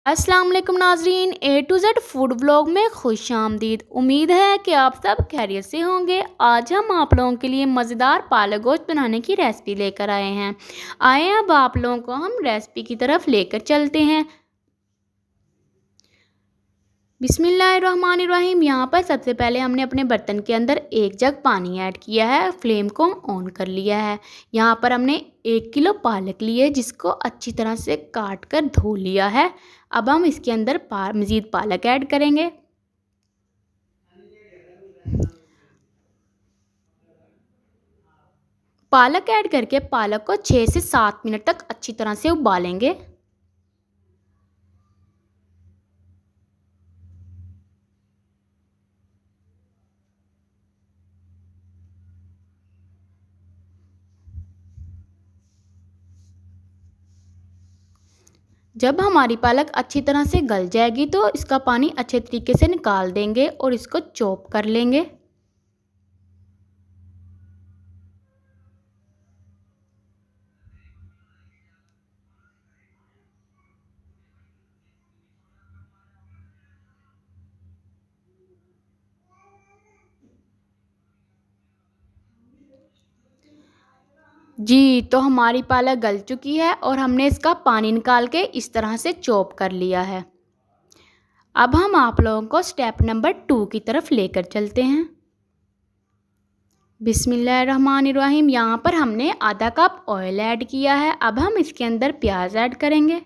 अस्सलाम वालेकुम नाजरीन, ए टू जेड फूड ब्लॉग में खुश आमदीद। उम्मीद है कि आप सब खैरियत से होंगे। आज हम आप लोगों के लिए मज़ेदार पालक गोश्त बनाने की रेसिपी लेकर आए हैं। आए अब आप लोगों को हम रेसिपी की तरफ लेकर चलते हैं। बिस्मिल्लाहिर्रहमानिर्रहीम। यहाँ पर सबसे पहले हमने अपने बर्तन के अंदर 1 जग पानी ऐड किया है, फ्लेम को ऑन कर लिया है। यहाँ पर हमने 1 किलो पालक ली है जिसको अच्छी तरह से काट कर धो लिया है। अब हम इसके अंदर मज़ीद पालक ऐड करेंगे। पालक ऐड करके पालक को 6 से 7 मिनट तक अच्छी तरह से उबालेंगे। जब हमारी पालक अच्छी तरह से गल जाएगी तो इसका पानी अच्छे तरीके से निकाल देंगे और इसको चॉप कर लेंगे। जी, तो हमारी पालक गल चुकी है और हमने इसका पानी निकाल के इस तरह से चॉप कर लिया है। अब हम आप लोगों को स्टेप नंबर 2 की तरफ लेकर चलते हैं। बिस्मिल्लाहिर्रहमानिर्रहीम। यहाँ पर हमने आधा कप ऑयल ऐड किया है। अब हम इसके अंदर प्याज ऐड करेंगे।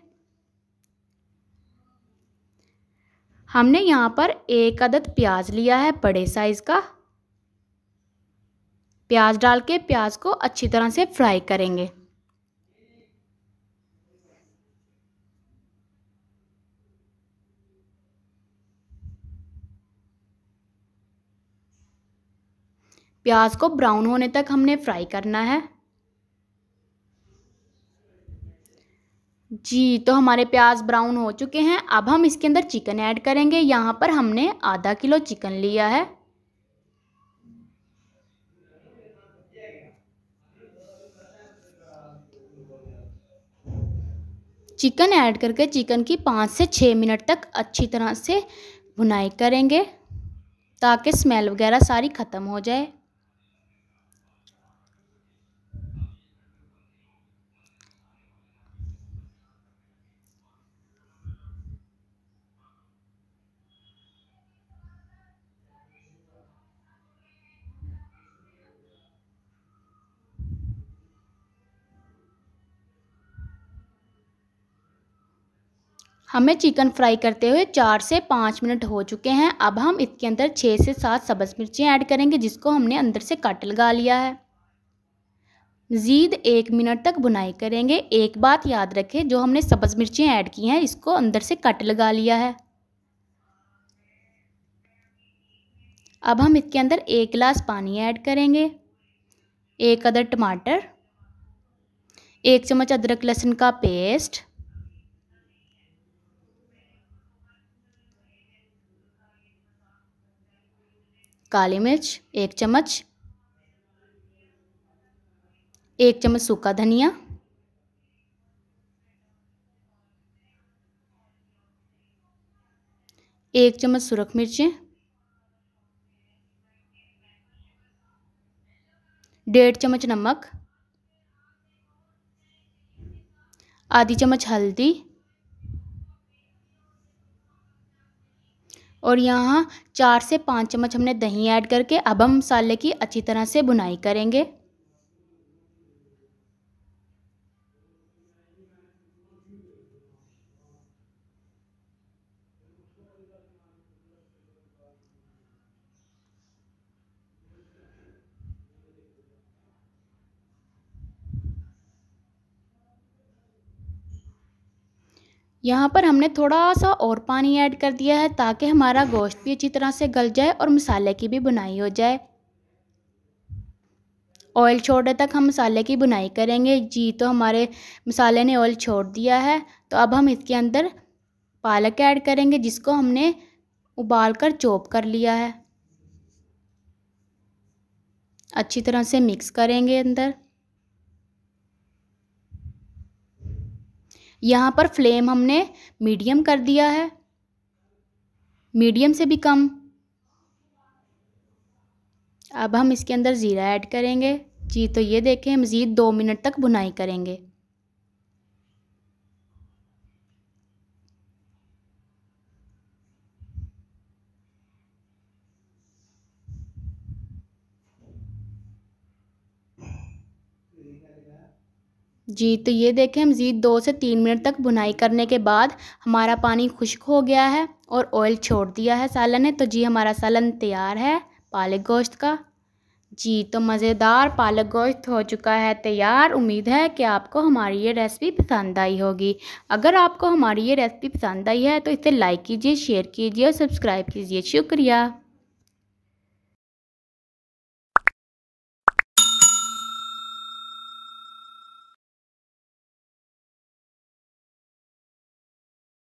हमने यहाँ पर 1 अदद प्याज लिया है बड़े साइज़ का। प्याज डाल के प्याज को अच्छी तरह से फ्राई करेंगे। प्याज को ब्राउन होने तक हमने फ्राई करना है। जी, तो हमारे प्याज ब्राउन हो चुके हैं। अब हम इसके अंदर चिकन ऐड करेंगे। यहाँ पर हमने आधा किलो चिकन लिया है। चिकन ऐड करके चिकन की 5 से 6 मिनट तक अच्छी तरह से भुनाई करेंगे ताकि स्मेल वगैरह सारी ख़त्म हो जाए। हमें चिकन फ्राई करते हुए 4 से 5 मिनट हो चुके हैं। अब हम इसके अंदर 6 से 7 सब्ज़ मिर्चें ऐड करेंगे जिसको हमने अंदर से कट लगा लिया है। मज़ीद 1 मिनट तक भुनाई करेंगे। एक बात याद रखें, जो हमने सब्ज़ मिर्चें ऐड की हैं इसको अंदर से कट लगा लिया है। अब हम इसके अंदर 1 गिलास पानी ऐड करेंगे। 1 अदद टमाटर, 1 चम्मच अदरक लहसुन का पेस्ट, काली मिर्च 1 चम्मच, 1 चम्मच सूखा धनिया, 1 चम्मच सुरख मिर्चें, 1.5 चम्मच नमक, आधी चम्मच हल्दी और यहाँ 4 से 5 चम्मच हमने दही ऐड करके अब हम मसाले की अच्छी तरह से भुनाई करेंगे। यहाँ पर हमने थोड़ा सा और पानी ऐड कर दिया है ताकि हमारा गोश्त भी अच्छी तरह से गल जाए और मसाले की भी भुनाई हो जाए। ऑयल छोड़ने तक हम मसाले की भुनाई करेंगे। जी, तो हमारे मसाले ने ऑयल छोड़ दिया है। तो अब हम इसके अंदर पालक ऐड करेंगे जिसको हमने उबाल कर चॉप कर लिया है। अच्छी तरह से मिक्स करेंगे अंदर। यहाँ पर फ्लेम हमने मीडियम कर दिया है, मीडियम से भी कम। अब हम इसके अंदर ज़ीरा ऐड करेंगे। जी तो ये देखें, मज़ीद 2 मिनट तक भुनाई करेंगे। जी तो ये देखें, मज़ीद 2 से 3 मिनट तक भुनाई करने के बाद हमारा पानी खुश्क हो गया है और ऑयल छोड़ दिया है सालन ने। तो जी हमारा सालन तैयार है पालक गोश्त का। जी तो मज़ेदार पालक गोश्त हो चुका है तैयार। उम्मीद है कि आपको हमारी ये रेसिपी पसंद आई होगी। अगर आपको हमारी ये रेसिपी पसंद आई है तो इसे लाइक कीजिए, शेयर कीजिए और सब्सक्राइब कीजिए। शुक्रिया।